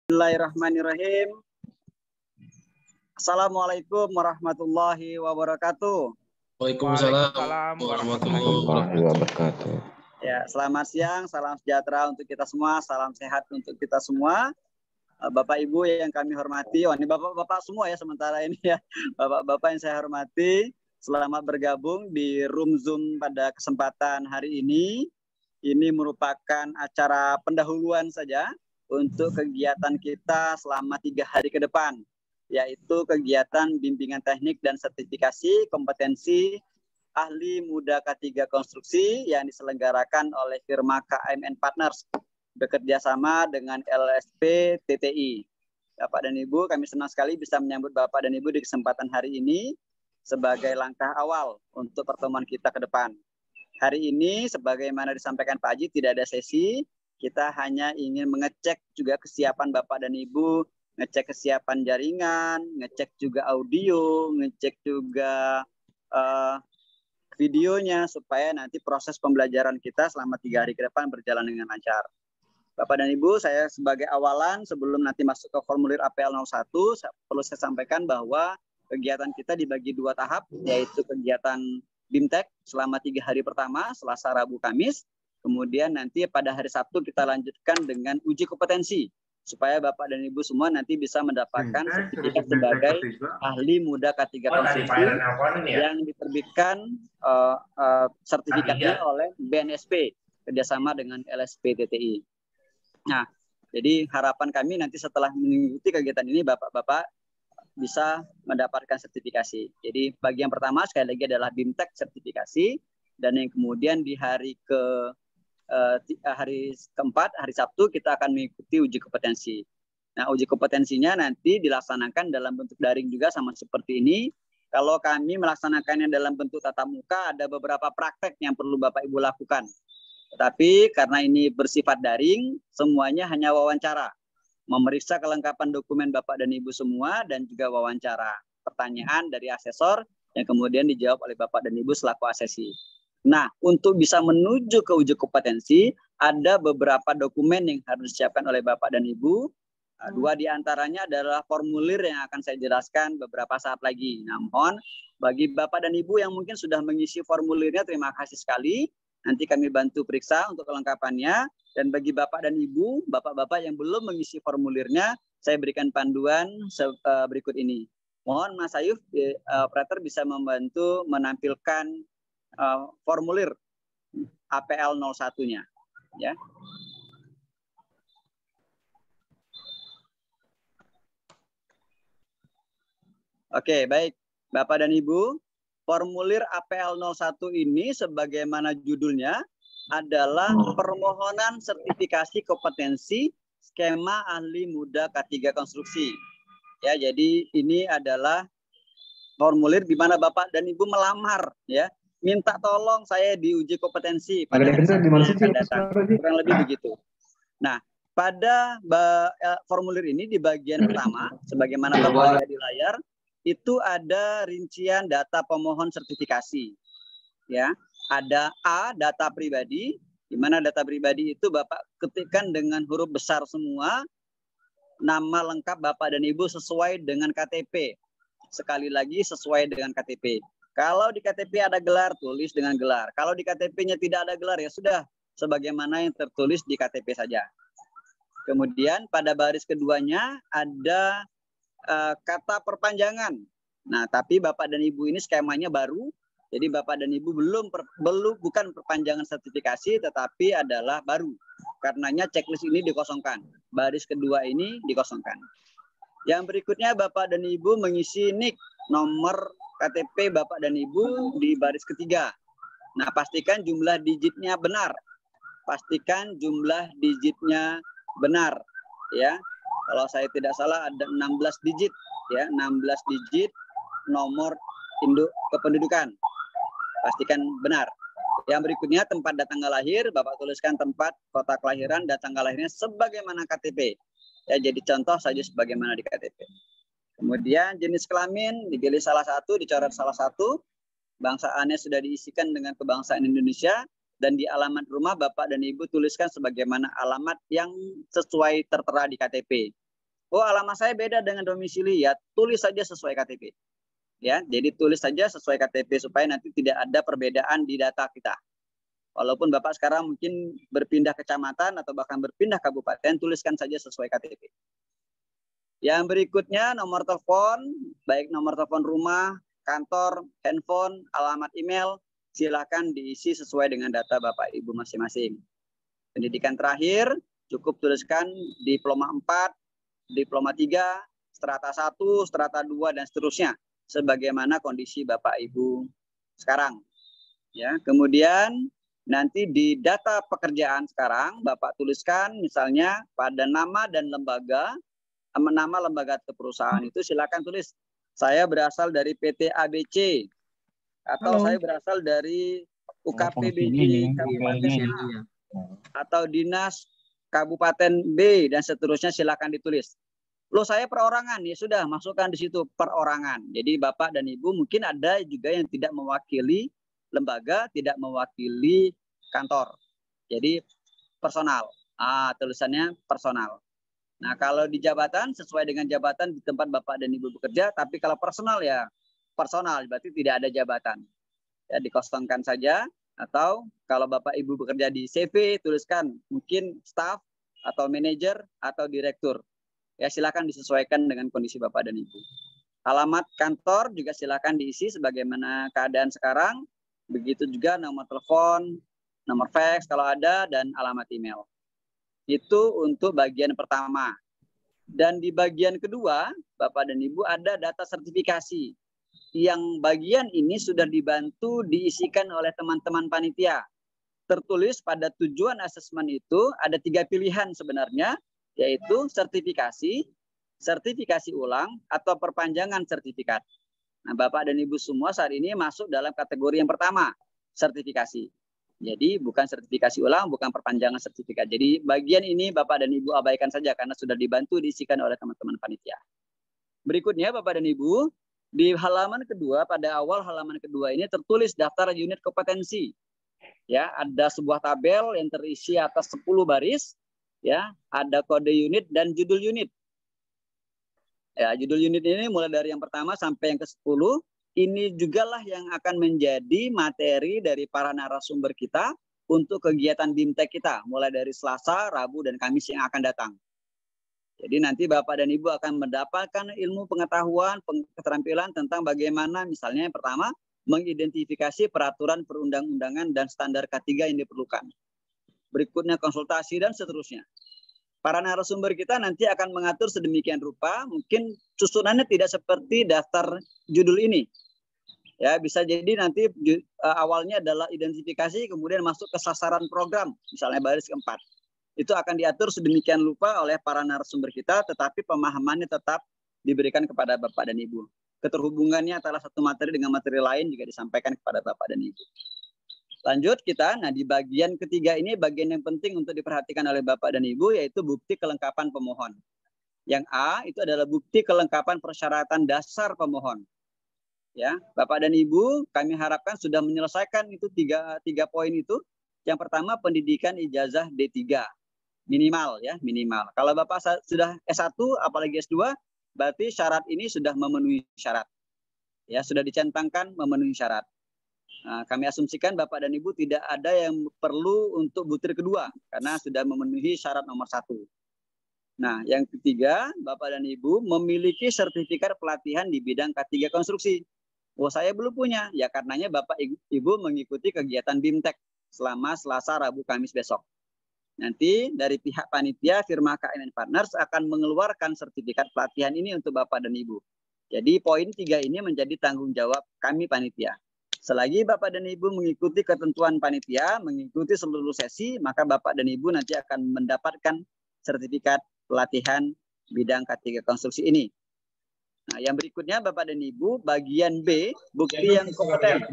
Bismillahirrahmanirrahim. Assalamualaikum warahmatullahi wabarakatuh. Waalaikumsalam warahmatullahi wabarakatuh. Ya, selamat siang, salam sejahtera untuk kita semua, salam sehat untuk kita semua. Bapak Ibu yang kami hormati, ini bapak-bapak semua ya sementara ini ya. Bapak-bapak yang saya hormati, selamat bergabung di room Zoom pada kesempatan hari ini. Ini merupakan acara pendahuluan saja untuk kegiatan kita selama 3 hari ke depan, yaitu kegiatan bimbingan teknik dan sertifikasi kompetensi ahli muda K3 konstruksi yang diselenggarakan oleh firma KMN Partners bekerja sama dengan LSP TTI. Bapak dan Ibu, kami senang sekali bisa menyambut Bapak dan Ibu di kesempatan hari ini sebagai langkah awal untuk pertemuan kita ke depan. Hari ini, sebagaimana disampaikan Pak Haji, tidak ada sesi. Kita hanya ingin mengecek juga kesiapan Bapak dan Ibu, ngecek kesiapan jaringan, ngecek juga audio, ngecek juga videonya, supaya nanti proses pembelajaran kita selama 3 hari ke depan berjalan dengan lancar. Bapak dan Ibu, saya sebagai awalan sebelum nanti masuk ke formulir APL 01, perlu saya sampaikan bahwa kegiatan kita dibagi 2 tahap, yaitu kegiatan BIMTEK selama 3 hari pertama, Selasa, Rabu, Kamis. Kemudian nanti pada hari Sabtu kita lanjutkan dengan uji kompetensi, supaya Bapak dan Ibu semua nanti bisa mendapatkan sertifikat sebagai ahli muda K3 konstruksi yang diterbitkan sertifikatnya oleh BNSP kerjasama dengan LSP TTI. Nah, jadi harapan kami nanti setelah mengikuti kegiatan ini Bapak-bapak bisa mendapatkan sertifikasi. Jadi bagian pertama sekali lagi adalah BIMTEK sertifikasi, dan yang kemudian di hari keempat, hari Sabtu, kita akan mengikuti uji kompetensi. Nah, uji kompetensinya nanti dilaksanakan dalam bentuk daring juga sama seperti ini. Kalau kami melaksanakannya dalam bentuk tatap muka, ada beberapa praktek yang perlu Bapak Ibu lakukan. Tetapi karena ini bersifat daring, semuanya hanya wawancara. Memeriksa kelengkapan dokumen Bapak dan Ibu semua, dan juga wawancara. Pertanyaan dari asesor yang kemudian dijawab oleh Bapak dan Ibu selaku asesi. Nah, untuk bisa menuju ke uji kompetensi, ada beberapa dokumen yang harus disiapkan oleh Bapak dan Ibu. 2 diantaranya adalah formulir yang akan saya jelaskan beberapa saat lagi. Namun, bagi Bapak dan Ibu yang mungkin sudah mengisi formulirnya, terima kasih sekali. Nanti kami bantu periksa untuk kelengkapannya. Dan bagi Bapak dan Ibu, Bapak-bapak yang belum mengisi formulirnya, saya berikan panduan berikut ini. Mohon Mas Ayuf, operator bisa membantu menampilkan formulir APL 01-nya, ya. Oke, baik. Bapak dan Ibu, formulir APL 01 ini sebagaimana judulnya adalah permohonan sertifikasi kompetensi skema ahli muda K3 konstruksi. Ya, jadi ini adalah formulir di mana Bapak dan Ibu melamar, ya. Minta tolong saya diuji kompetensi pada kurang lebih begitu. Nah, pada formulir ini di bagian pertama, sebagaimana Bapak lihat di layar, itu ada rincian data pemohon sertifikasi. Ya, ada A, data pribadi, di mana data pribadi itu Bapak ketikkan dengan huruf besar semua, nama lengkap Bapak dan Ibu sesuai dengan KTP. Sekali lagi sesuai dengan KTP. Kalau di KTP ada gelar, tulis dengan gelar. Kalau di KTP-nya tidak ada gelar, ya sudah sebagaimana yang tertulis di KTP saja. Kemudian pada baris keduanya ada kata perpanjangan. Nah, tapi Bapak dan Ibu ini skemanya baru, jadi Bapak dan Ibu bukan perpanjangan sertifikasi, tetapi adalah baru. Karenanya checklist ini dikosongkan. Baris kedua ini dikosongkan. Yang berikutnya Bapak dan Ibu mengisi NIK, nomor KTP Bapak dan Ibu di baris ketiga. Nah, pastikan jumlah digitnya benar. Pastikan jumlah digitnya benar, ya. Kalau saya tidak salah ada 16 digit, ya, 16 digit nomor induk kependudukan. Pastikan benar. Yang berikutnya tempat dan tanggal lahir, Bapak tuliskan tempat, kota kelahiran, dan tanggal lahirnya sebagaimana KTP. Ya, jadi contoh saja sebagaimana di KTP. Kemudian jenis kelamin dipilih salah satu, dicoret salah satu. Bangsaannya sudah diisikan dengan kebangsaan Indonesia. Dan di alamat rumah Bapak dan Ibu tuliskan sebagaimana alamat yang sesuai tertera di KTP. Oh, alamat saya beda dengan domisili, ya tulis saja sesuai KTP. Ya, jadi tulis saja sesuai KTP supaya nanti tidak ada perbedaan di data kita. Walaupun Bapak sekarang mungkin berpindah kecamatan atau bahkan berpindah kabupaten, tuliskan saja sesuai KTP. Yang berikutnya nomor telepon, baik nomor telepon rumah, kantor, handphone, alamat email, silakan diisi sesuai dengan data Bapak Ibu masing-masing. Pendidikan terakhir, cukup tuliskan diploma 4, diploma 3, strata 1, strata 2, dan seterusnya. Sebagaimana kondisi Bapak Ibu sekarang. Ya, kemudian nanti di data pekerjaan sekarang Bapak tuliskan misalnya pada nama dan lembaga, nama lembaga atau perusahaan itu silakan tulis saya berasal dari PT ABC atau saya berasal dari UKPBJ Kabupaten A atau Dinas Kabupaten B dan seterusnya, silakan ditulis. Loh, saya perorangan, ya sudah masukkan di situ perorangan. Jadi Bapak dan Ibu mungkin ada juga yang tidak mewakili lembaga, tidak mewakili kantor. Jadi personal. Tulisannya personal. Nah, kalau di jabatan sesuai dengan jabatan di tempat Bapak dan Ibu bekerja, tapi kalau personal ya personal, berarti tidak ada jabatan. Ya, dikosongkan saja, atau kalau Bapak Ibu bekerja di CV, tuliskan mungkin staff atau manajer atau direktur. Ya, silakan disesuaikan dengan kondisi Bapak dan Ibu. Alamat kantor juga silakan diisi sebagaimana keadaan sekarang. Begitu juga nomor telepon, nomor fax kalau ada, dan alamat email. Itu untuk bagian pertama. Dan di bagian kedua, Bapak dan Ibu ada data sertifikasi. Yang bagian ini sudah dibantu diisikan oleh teman-teman panitia. Tertulis pada tujuan asesmen itu ada 3 pilihan sebenarnya, yaitu sertifikasi, sertifikasi ulang, atau perpanjangan sertifikat. Nah, Bapak dan Ibu semua saat ini masuk dalam kategori yang pertama, sertifikasi. Jadi bukan sertifikasi ulang, bukan perpanjangan sertifikat. Jadi bagian ini Bapak dan Ibu abaikan saja karena sudah dibantu diisikan oleh teman-teman panitia. Berikutnya Bapak dan Ibu, di halaman kedua, pada awal halaman kedua ini tertulis daftar unit kompetensi. Ya, ada sebuah tabel yang terisi atas 10 baris. Ya, ada kode unit dan judul unit. Ya, judul unit ini mulai dari yang pertama sampai yang ke-10. Ini jugalah yang akan menjadi materi dari para narasumber kita untuk kegiatan BIMTEK kita, mulai dari Selasa, Rabu, dan Kamis yang akan datang. Jadi nanti Bapak dan Ibu akan mendapatkan ilmu pengetahuan, keterampilan tentang bagaimana misalnya yang pertama, mengidentifikasi peraturan perundang-undangan dan standar K3 yang diperlukan. Berikutnya konsultasi dan seterusnya. Para narasumber kita nanti akan mengatur sedemikian rupa, mungkin susunannya tidak seperti daftar judul ini. Ya, bisa jadi nanti awalnya adalah identifikasi, kemudian masuk ke sasaran program, misalnya baris keempat. Itu akan diatur sedemikian rupa oleh para narasumber kita, tetapi pemahamannya tetap diberikan kepada Bapak dan Ibu. Keterhubungannya antara satu materi dengan materi lain juga disampaikan kepada Bapak dan Ibu. Lanjut kita, nah di bagian ketiga ini bagian yang penting untuk diperhatikan oleh Bapak dan Ibu, yaitu bukti kelengkapan pemohon. Yang A itu adalah bukti kelengkapan persyaratan dasar pemohon. Ya, Bapak dan Ibu, kami harapkan sudah menyelesaikan itu tiga poin itu. Yang pertama, pendidikan ijazah D3 minimal, ya minimal. Kalau Bapak sudah S1 apalagi S2, berarti syarat ini sudah memenuhi syarat. Ya, sudah dicentangkan memenuhi syarat. Nah, kami asumsikan Bapak dan Ibu tidak ada yang perlu untuk butir kedua karena sudah memenuhi syarat nomor 1. Nah, yang ketiga, Bapak dan Ibu memiliki sertifikat pelatihan di bidang K3 konstruksi. Oh, saya belum punya. Ya, karenanya Bapak Ibu mengikuti kegiatan BIMTEK selama Selasa, Rabu, Kamis besok. Nanti dari pihak panitia firma KNN Partners akan mengeluarkan sertifikat pelatihan ini untuk Bapak dan Ibu. Jadi poin 3 ini menjadi tanggung jawab kami panitia. Selagi Bapak dan Ibu mengikuti ketentuan panitia, mengikuti seluruh sesi, maka Bapak dan Ibu nanti akan mendapatkan sertifikat pelatihan bidang K3 konstruksi ini. Nah, yang berikutnya Bapak dan Ibu, bagian B, bukti yang kompeten.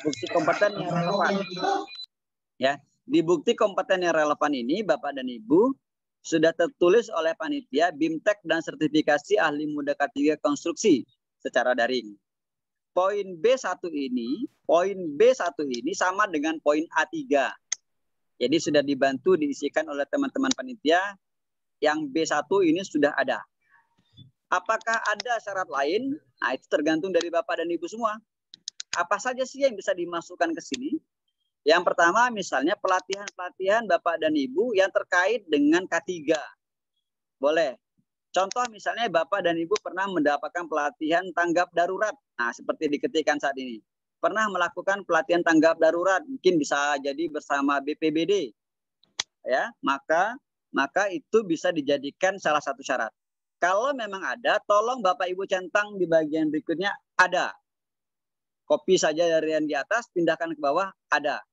Bukti kompeten yang relevan. Ya, di bukti kompeten yang relevan ini Bapak dan Ibu sudah tertulis oleh panitia BIMTEK dan sertifikasi ahli muda K3 konstruksi secara daring. Poin B1 ini sama dengan poin A3. Jadi sudah dibantu diisikan oleh teman-teman panitia. Yang B1 ini sudah ada. Apakah ada syarat lain? Nah, itu tergantung dari Bapak dan Ibu semua. Apa saja sih yang bisa dimasukkan ke sini? Yang pertama, misalnya pelatihan-pelatihan Bapak dan Ibu yang terkait dengan K3. Boleh. Contoh misalnya Bapak dan Ibu pernah mendapatkan pelatihan tanggap darurat. Nah, seperti diketikkan saat ini. Pernah melakukan pelatihan tanggap darurat, mungkin bisa jadi bersama BPBD. Ya, maka itu bisa dijadikan salah satu syarat. Kalau memang ada, tolong Bapak Ibu centang di bagian berikutnya ada. Copy saja dari yang di atas, pindahkan ke bawah, ada.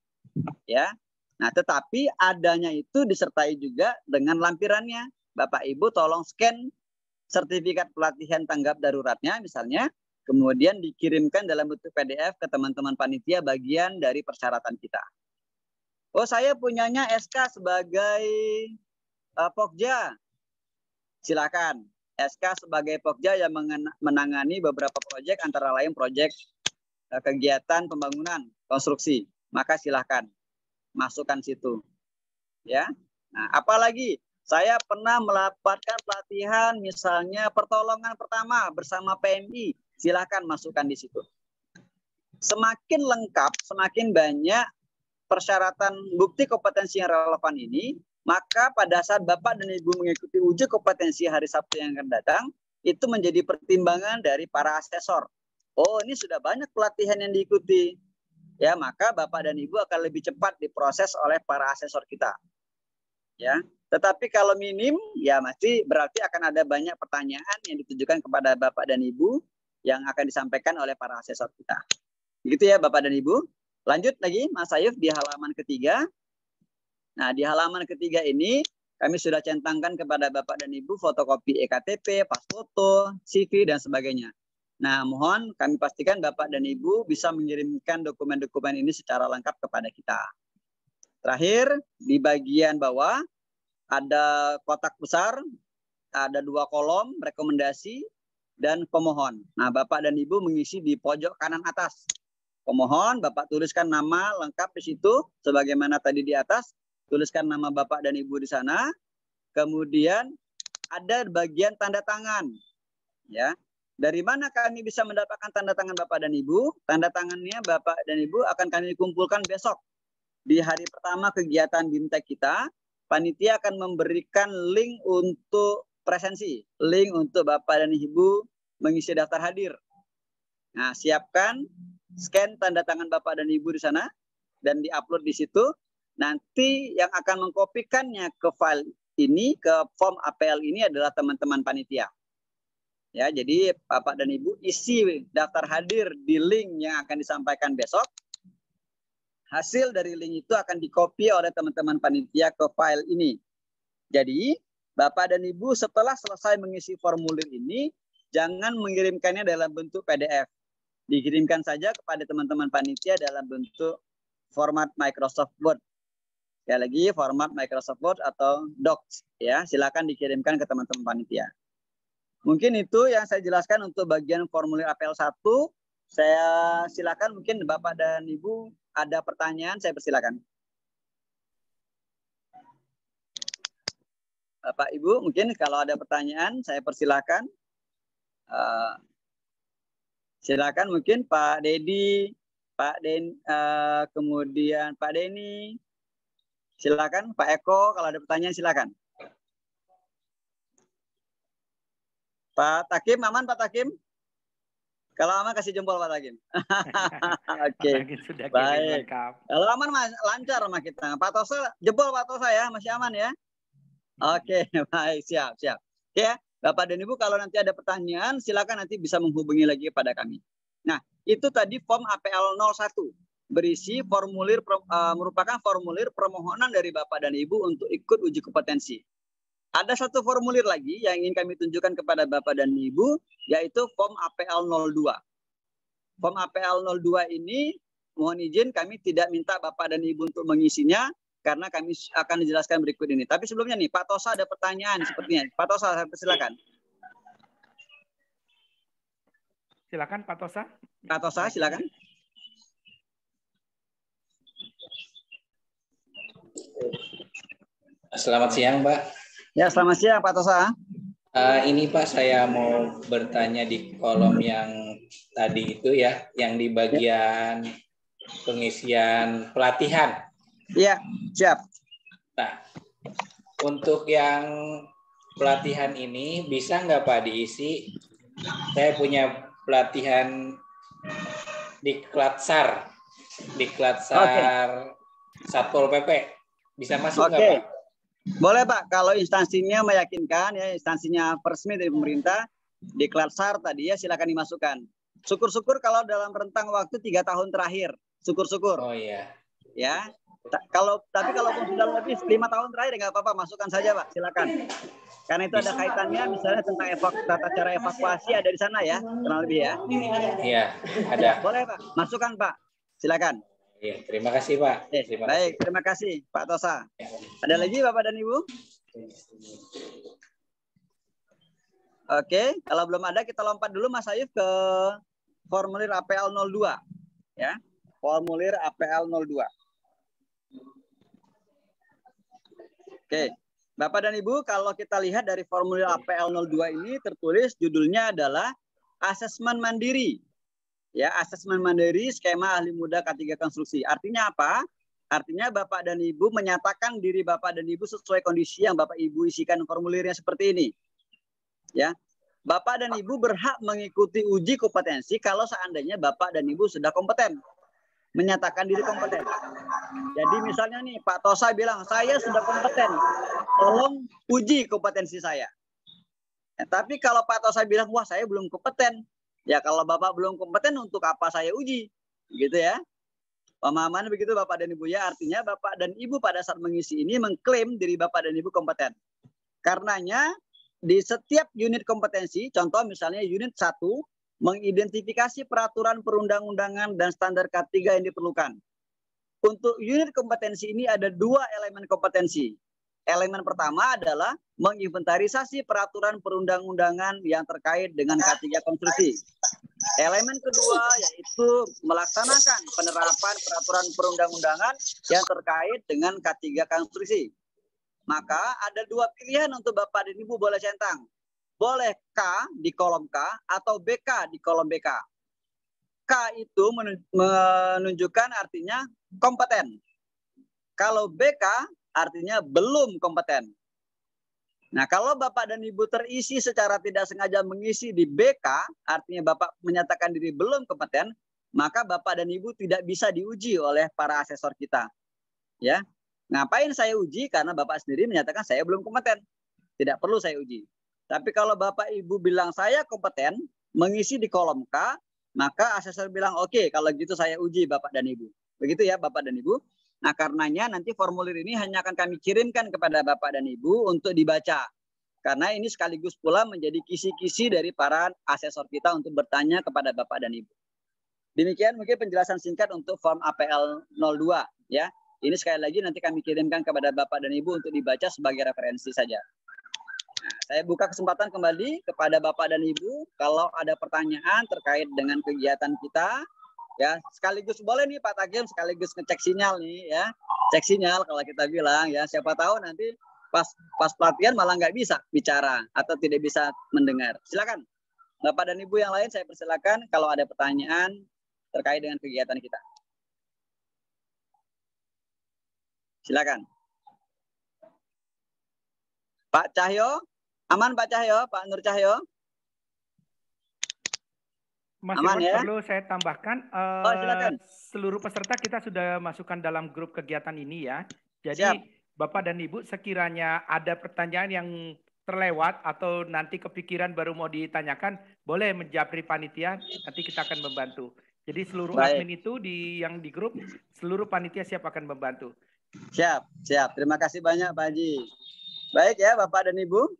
Ya. Nah, tetapi adanya itu disertai juga dengan lampirannya. Bapak Ibu tolong scan sertifikat pelatihan tanggap daruratnya misalnya, kemudian dikirimkan dalam bentuk PDF ke teman-teman panitia bagian dari persyaratan kita. Oh, saya punyanya SK sebagai Pokja. Silakan. SK sebagai Pokja yang menangani beberapa proyek, antara lain proyek kegiatan pembangunan konstruksi. Maka silakan masukkan situ. Ya. Nah, apalagi saya pernah mendapatkan pelatihan misalnya pertolongan pertama bersama PMI. Silakan masukkan di situ. Semakin lengkap, semakin banyak persyaratan bukti kompetensi yang relevan ini, maka pada saat Bapak dan Ibu mengikuti uji kompetensi hari Sabtu yang akan datang, itu menjadi pertimbangan dari para asesor. Oh, ini sudah banyak pelatihan yang diikuti. Ya, maka Bapak dan Ibu akan lebih cepat diproses oleh para asesor kita. Ya, tetapi kalau minim, ya masih berarti akan ada banyak pertanyaan yang ditujukan kepada Bapak dan Ibu yang akan disampaikan oleh para asesor kita. Begitu ya Bapak dan Ibu. Lanjut lagi Mas Ayuf di halaman ketiga. Nah, di halaman ketiga ini kami sudah centangkan kepada Bapak dan Ibu fotokopi EKTP, pas foto, CV, dan sebagainya. Nah, mohon kami pastikan Bapak dan Ibu bisa mengirimkan dokumen-dokumen ini secara lengkap kepada kita. Terakhir, di bagian bawah ada kotak besar, ada 2 kolom, rekomendasi, dan pemohon. Nah, Bapak dan Ibu mengisi di pojok kanan atas. Pemohon, Bapak tuliskan nama lengkap di situ, sebagaimana tadi di atas. Tuliskan nama Bapak dan Ibu di sana. Kemudian ada bagian tanda tangan. Ya. Dari mana kami bisa mendapatkan tanda tangan Bapak dan Ibu? Tanda tangannya Bapak dan Ibu akan kami kumpulkan besok. Di hari pertama kegiatan BIMTEK kita, panitia akan memberikan link untuk presensi. Link untuk Bapak dan Ibu mengisi daftar hadir. Nah, siapkan, scan tanda tangan Bapak dan Ibu di sana, dan diupload di situ. Nanti yang akan mengkopikannya ke file ini, ke form APL ini adalah teman-teman panitia. Ya, jadi Bapak dan Ibu isi daftar hadir di link yang akan disampaikan besok. Hasil dari link itu akan dikopi oleh teman-teman panitia ke file ini. Jadi, Bapak dan Ibu setelah selesai mengisi formulir ini, jangan mengirimkannya dalam bentuk PDF. Dikirimkan saja kepada teman-teman panitia dalam bentuk format Microsoft Word. Sekali lagi, format Microsoft Word atau Docs. Ya, silakan dikirimkan ke teman-teman panitia. Mungkin itu yang saya jelaskan untuk bagian formulir APL 1. Saya silakan, mungkin Bapak dan Ibu ada pertanyaan, saya persilakan. Bapak Ibu, mungkin kalau ada pertanyaan, saya persilakan. Silakan mungkin Pak Dedi, kemudian Pak Deni. Silakan Pak Eko, kalau ada pertanyaan silakan. Pak Takim, aman Pak Takim? Kalau aman kasih jempol Pak Takim. Oke. Baik. Kalau aman lancar sama kita. Pak Tosa, jempol Pak Tosa ya, masih aman ya? Oke, baik, siap. Oke, Bapak dan Ibu kalau nanti ada pertanyaan silakan nanti bisa menghubungi lagi kepada kami. Nah, itu tadi form APL 01 berisi formulir merupakan formulir permohonan dari Bapak dan Ibu untuk ikut uji kompetensi. Ada satu formulir lagi yang ingin kami tunjukkan kepada Bapak dan Ibu, yaitu form APL 02. Form APL 02 ini, mohon izin kami tidak minta Bapak dan Ibu untuk mengisinya, karena kami akan dijelaskan berikut ini. Tapi sebelumnya nih, Pak Tosa ada pertanyaan sepertinya. Pak Tosa, silakan. Silakan Pak Tosa. Pak Tosa, silakan. Selamat siang, Pak. Ya, selamat siang Pak Tosa. Ini Pak, saya mau bertanya di kolom yang tadi itu ya, yang di bagian pengisian pelatihan. Iya, siap. Nah, untuk yang pelatihan ini bisa nggak Pak diisi? Saya punya pelatihan di Klatsar Satpol PP. Bisa masuk nggak Pak? Boleh Pak, kalau instansinya meyakinkan ya, instansinya resmi dari pemerintah di Klatsar tadi ya, silakan dimasukkan. Syukur-syukur kalau dalam rentang waktu 3 tahun terakhir, syukur-syukur. Oh iya. Ya, tapi kalau sudah lebih 5 tahun terakhir nggak apa-apa, masukkan saja Pak, silakan. Karena itu ada kaitannya misalnya tentang tata cara evakuasi ada di sana ya, kurang lebih ya. Iya, ada. Ya, boleh Pak, masukkan Pak, silakan. Iya, terima kasih Pak. Terima kasih Pak Tosa. Ada lagi Bapak dan Ibu? Oke, kalau belum ada kita lompat dulu Mas Ayub ke formulir APL 02 ya. Formulir APL 02. Oke. Bapak dan Ibu, kalau kita lihat dari formulir APL 02 ini tertulis judulnya adalah asesmen mandiri. Ya, asesmen mandiri skema ahli muda K3 konstruksi. Artinya apa? Artinya Bapak dan Ibu menyatakan diri Bapak dan Ibu sesuai kondisi yang Bapak Ibu isikan formulirnya seperti ini. Ya. Bapak dan Ibu berhak mengikuti uji kompetensi kalau seandainya Bapak dan Ibu sudah kompeten. Menyatakan diri kompeten. Jadi misalnya nih Pak Tosa bilang, saya sudah kompeten. Tolong uji kompetensi saya. Tapi kalau Pak Tosa bilang, wah saya belum kompeten. Ya kalau Bapak belum kompeten untuk apa saya uji? Gitu ya. Pemahaman begitu Bapak dan Ibu ya. Artinya Bapak dan Ibu pada saat mengisi ini mengklaim diri Bapak dan Ibu kompeten. Karenanya di setiap unit kompetensi, contoh misalnya unit 1, mengidentifikasi peraturan perundang-undangan dan standar K3 yang diperlukan. Untuk unit kompetensi ini ada 2 elemen kompetensi. Elemen pertama adalah menginventarisasi peraturan perundang-undangan yang terkait dengan K3 konstruksi. Elemen kedua yaitu melaksanakan penerapan peraturan perundang-undangan yang terkait dengan K3 konstruksi. Maka ada 2 pilihan untuk Bapak dan Ibu boleh centang. Boleh K di kolom K atau BK di kolom BK. K itu menunjukkan artinya kompeten. Kalau BK artinya belum kompeten. Nah, kalau Bapak dan Ibu terisi secara tidak sengaja mengisi di BK, artinya Bapak menyatakan diri belum kompeten, maka Bapak dan Ibu tidak bisa diuji oleh para asesor kita. Ya. Ngapain saya uji? Karena Bapak sendiri menyatakan saya belum kompeten. Tidak perlu saya uji. Tapi kalau Bapak Ibu bilang saya kompeten, mengisi di kolom K, maka asesor bilang oke, kalau gitu saya uji Bapak dan Ibu. Begitu ya Bapak dan Ibu. Nah, karenanya nanti formulir ini hanya akan kami kirimkan kepada Bapak dan Ibu untuk dibaca. Karena ini sekaligus pula menjadi kisi-kisi dari para asesor kita untuk bertanya kepada Bapak dan Ibu. Demikian mungkin penjelasan singkat untuk form APL 02 ya. Ini sekali lagi nanti kami kirimkan kepada Bapak dan Ibu untuk dibaca sebagai referensi saja. Nah, saya buka kesempatan kembali kepada Bapak dan Ibu kalau ada pertanyaan terkait dengan kegiatan kita. Ya, sekaligus boleh nih Pak Tagim sekaligus ngecek sinyal nih ya. Cek sinyal kalau kita bilang ya, siapa tahu nanti pas pelatihan malah nggak bisa bicara atau tidak bisa mendengar. Silakan. Bapak dan Ibu yang lain saya persilakan kalau ada pertanyaan terkait dengan kegiatan kita. Silakan. Pak Cahyo, aman Pak Cahyo, Pak Nur Cahyo? Mas aman Irwan, ya? perlu saya tambahkan, silakan. Seluruh peserta kita sudah masukkan dalam grup kegiatan ini ya. Jadi Siap. Bapak dan Ibu sekiranya ada pertanyaan yang terlewat atau nanti kepikiran baru mau ditanyakan, boleh menjapri panitia, nanti kita akan membantu. Jadi seluruh admin itu yang di grup, seluruh panitia siap akan membantu. Siap, siap. Terima kasih banyak Pak Haji. Baik ya Bapak dan Ibu.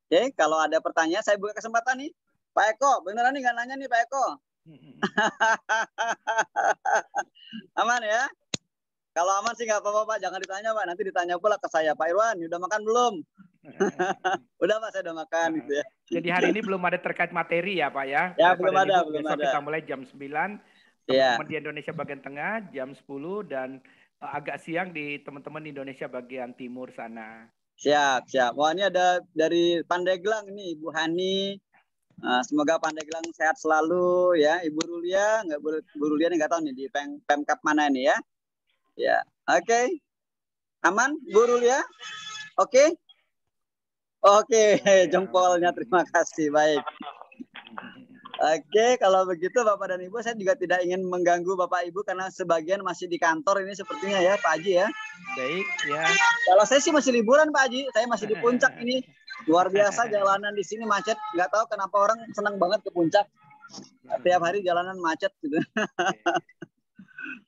Oke, kalau ada pertanyaan saya buka kesempatan nih. Pak Eko, beneran nih nggak nanya nih Pak Eko. Aman ya? Kalau aman sih nggak apa-apa Pak, jangan ditanya Pak. Nanti ditanya pula ke saya, Pak Irwan, udah makan belum? Udah Pak, saya udah makan gitu ya. Jadi hari ini belum ada terkait materi ya Pak ya? Ya, belum ada. Besok kita mulai jam 9, teman-teman di Indonesia bagian tengah, jam 10, dan agak siang di teman-teman Indonesia bagian timur sana. Siap, siap. Wah, ini ada dari Pandeglang ini, Ibu Hani. Semoga Pandeglang sehat selalu ya. Ibu Rulia, Ibu Rulia nggak tahu nih di Pemkap mana ini ya. Ya, oke. Aman, Bu Rulia? Oke? Oke, jempolnya terima kasih. Baik. Oke, kalau begitu Bapak dan Ibu, saya juga tidak ingin mengganggu Bapak Ibu karena sebagian masih di kantor ini sepertinya ya, Pak Haji ya. Baik, ya. Kalau saya sih masih liburan Pak Haji, saya masih di puncak ini. Luar biasa jalanan di sini macet. Nggak tahu kenapa orang senang banget ke puncak. Tiap hari jalanan macet gitu.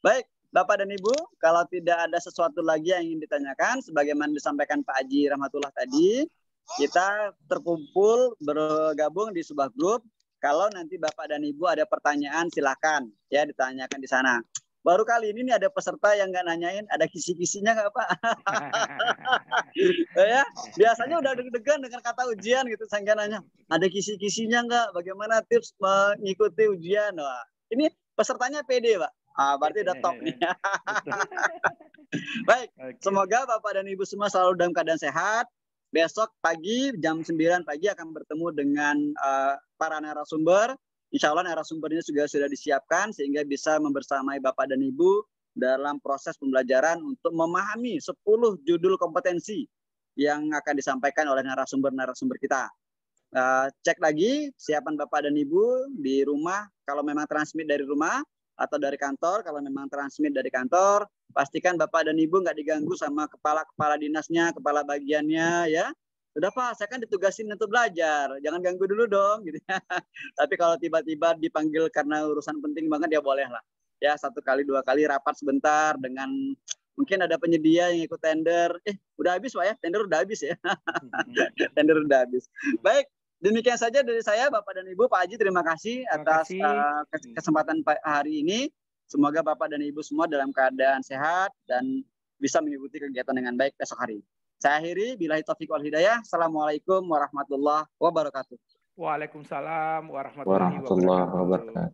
Baik, Bapak dan Ibu, kalau tidak ada sesuatu lagi yang ingin ditanyakan, sebagaimana disampaikan Pak Haji Rahmatullah tadi, kita terkumpul bergabung di sebuah grup. Kalau nanti Bapak dan Ibu ada pertanyaan, silakan ya ditanyakan di sana. Baru kali ini nih ada peserta yang nggak nanyain, ada kisi-kisinya nggak Pak? Ya, biasanya udah deg-degan dengan kata ujian gitu, saya nggak nanya. Ada kisi-kisinya nggak? Bagaimana tips mengikuti ujian? Wah, ini pesertanya pede Pak. Berarti udah top nih. Baik, semoga Bapak dan Ibu semua selalu dalam keadaan sehat. Besok pagi jam 9 pagi akan bertemu dengan para narasumber. Insya Allah narasumbernya juga sudah disiapkan sehingga bisa membersamai Bapak dan Ibu dalam proses pembelajaran untuk memahami 10 judul kompetensi yang akan disampaikan oleh narasumber-narasumber kita. Cek lagi siapan Bapak dan Ibu di rumah, kalau memang transmit dari rumah atau dari kantor. Kalau memang transmit dari kantor, pastikan Bapak dan Ibu nggak diganggu sama kepala dinasnya, kepala bagiannya ya. Udah Pak, saya kan ditugasin untuk belajar, jangan ganggu dulu dong gitu ya. Tapi kalau tiba-tiba dipanggil karena urusan penting banget ya boleh lah. Ya 1 kali 2 kali rapat sebentar dengan mungkin ada penyedia yang ikut tender. Udah habis Pak ya, tender udah habis ya. Tender udah habis. Baik, demikian saja dari saya Bapak dan Ibu. Pak Haji terima kasih atas kesempatan hari ini. Semoga Bapak dan Ibu semua dalam keadaan sehat dan bisa mengikuti kegiatan dengan baik besok hari. Saya akhiri, billahi taufiq wal hidayah. Assalamualaikum warahmatullahi wabarakatuh. Waalaikumsalam warahmatullahi wabarakatuh.